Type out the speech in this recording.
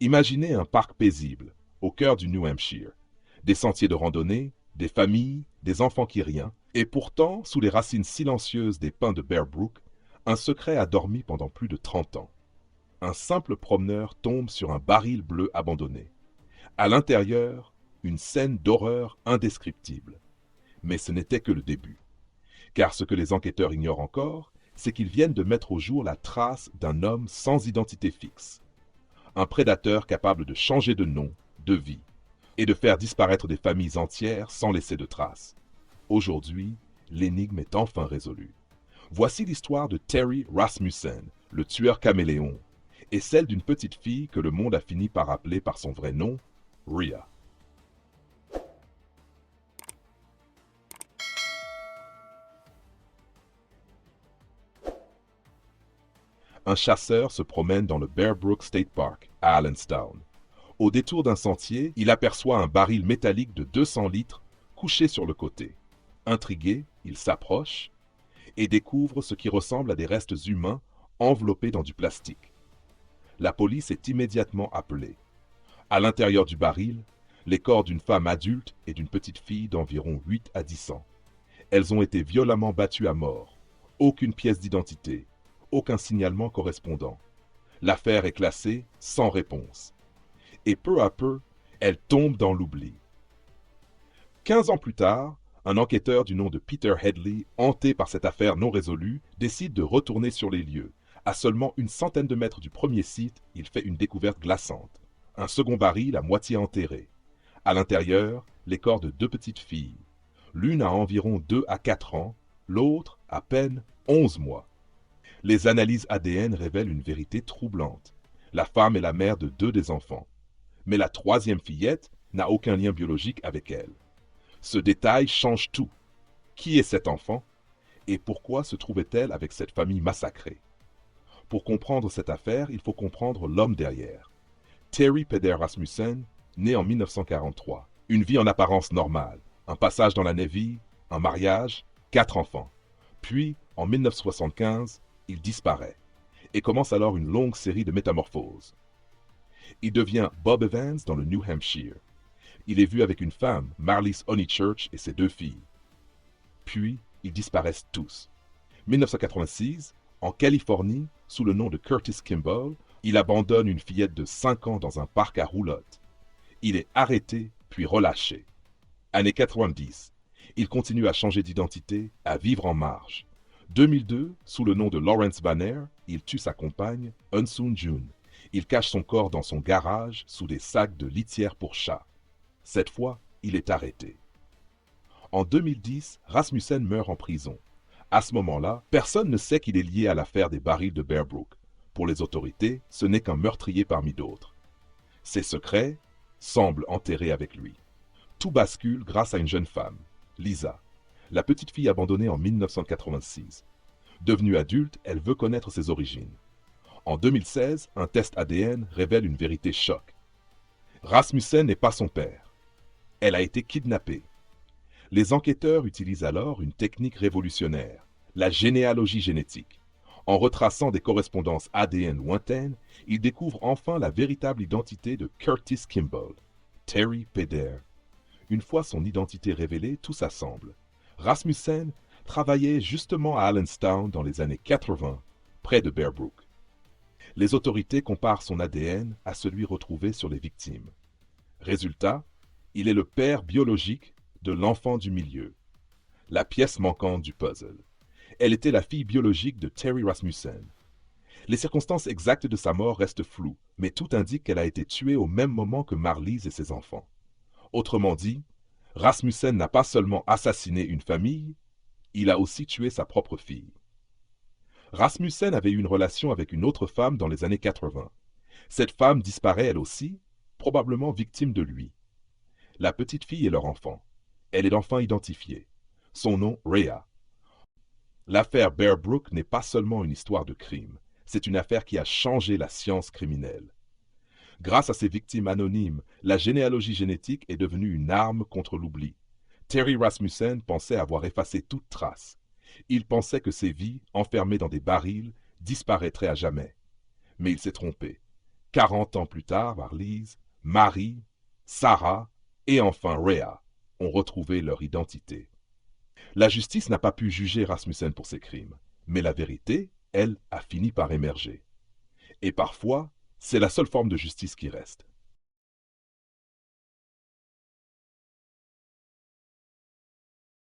Imaginez un parc paisible, au cœur du New Hampshire. Des sentiers de randonnée, des familles, des enfants qui rient. Et pourtant, sous les racines silencieuses des pins de Bear Brook, un secret a dormi pendant plus de 30 ans. Un simple promeneur tombe sur un baril bleu abandonné. À l'intérieur, une scène d'horreur indescriptible. Mais ce n'était que le début. Car ce que les enquêteurs ignorent encore, c'est qu'ils viennent de mettre au jour la trace d'un homme sans identité fixe. Un prédateur capable de changer de nom, de vie, et de faire disparaître des familles entières sans laisser de traces. Aujourd'hui, l'énigme est enfin résolue. Voici l'histoire de Terry Rasmussen, le tueur caméléon, et celle d'une petite fille que le monde a fini par appeler par son vrai nom, Rhea. Un chasseur se promène dans le Bear Brook State Park, à Allenstown. Au détour d'un sentier, il aperçoit un baril métallique de 200 litres couché sur le côté. Intrigué, il s'approche et découvre ce qui ressemble à des restes humains enveloppés dans du plastique. La police est immédiatement appelée. À l'intérieur du baril, les corps d'une femme adulte et d'une petite fille d'environ 8 à 10 ans. Elles ont été violemment battues à mort. Aucune pièce d'identité, aucun signalement correspondant. L'affaire est classée sans réponse. Et peu à peu, elle tombe dans l'oubli. 15 ans plus tard, un enquêteur du nom de Peter Headley, hanté par cette affaire non résolue, décide de retourner sur les lieux. À seulement une centaine de mètres du premier site, il fait une découverte glaçante. Un second baril à moitié enterré. À l'intérieur, les corps de 2 petites filles. L'une a environ 2 à 4 ans, l'autre à peine 11 mois. Les analyses ADN révèlent une vérité troublante. La femme est la mère de 2 des enfants. Mais la 3e fillette n'a aucun lien biologique avec elle. Ce détail change tout. Qui est cet enfant? Et pourquoi se trouvait-elle avec cette famille massacrée? Pour comprendre cette affaire, il faut comprendre l'homme derrière. Terry Peder Rasmussen, né en 1943. Une vie en apparence normale. Un passage dans la Navy, un mariage, 4 enfants. Puis, en 1975, il disparaît et commence alors une longue série de métamorphoses. Il devient Bob Evans dans le New Hampshire. Il est vu avec une femme, Marlies Honeychurch, et ses 2 filles. Puis, ils disparaissent tous. 1986, en Californie, sous le nom de Curtis Kimball, il abandonne une fillette de 5 ans dans un parc à roulottes. Il est arrêté, puis relâché. Années 90, il continue à changer d'identité, à vivre en marge. 2002, sous le nom de Lawrence Banner, il tue sa compagne, Eunsoon Jun. Il cache son corps dans son garage sous des sacs de litière pour chats. Cette fois, il est arrêté. En 2010, Rasmussen meurt en prison. À ce moment-là, personne ne sait qu'il est lié à l'affaire des barils de Bear Brook. Pour les autorités, ce n'est qu'un meurtrier parmi d'autres. Ses secrets semblent enterrés avec lui. Tout bascule grâce à une jeune femme, Lisa, la petite fille abandonnée en 1986. Devenue adulte, elle veut connaître ses origines. En 2016, un test ADN révèle une vérité choc. Rasmussen n'est pas son père. Elle a été kidnappée. Les enquêteurs utilisent alors une technique révolutionnaire, la généalogie génétique. En retraçant des correspondances ADN lointaines, ils découvrent enfin la véritable identité de Curtis Kimball, Terry Peder. Une fois son identité révélée, tout s'assemble. Rasmussen travaillait justement à Allenstown dans les années 80, près de Bear Brook. Les autorités comparent son ADN à celui retrouvé sur les victimes. Résultat, il est le père biologique de l'enfant du milieu, la pièce manquante du puzzle. Elle était la fille biologique de Terry Rasmussen. Les circonstances exactes de sa mort restent floues, mais tout indique qu'elle a été tuée au même moment que Marlies et ses enfants. Autrement dit, Rasmussen n'a pas seulement assassiné une famille, il a aussi tué sa propre fille. Rasmussen avait eu une relation avec une autre femme dans les années 80. Cette femme disparaît elle aussi, probablement victime de lui. La petite fille est leur enfant. Elle est enfin identifiée. Son nom, Rhea. L'affaire Bear Brook n'est pas seulement une histoire de crime, c'est une affaire qui a changé la science criminelle. Grâce à ces victimes anonymes, la généalogie génétique est devenue une arme contre l'oubli. Terry Rasmussen pensait avoir effacé toute trace. Il pensait que ses vies, enfermées dans des barils, disparaîtraient à jamais. Mais il s'est trompé. 40 ans plus tard, Marlise, Marie, Sarah et enfin Rhea ont retrouvé leur identité. La justice n'a pas pu juger Rasmussen pour ses crimes, mais la vérité, elle, a fini par émerger. Et parfois, c'est la seule forme de justice qui reste.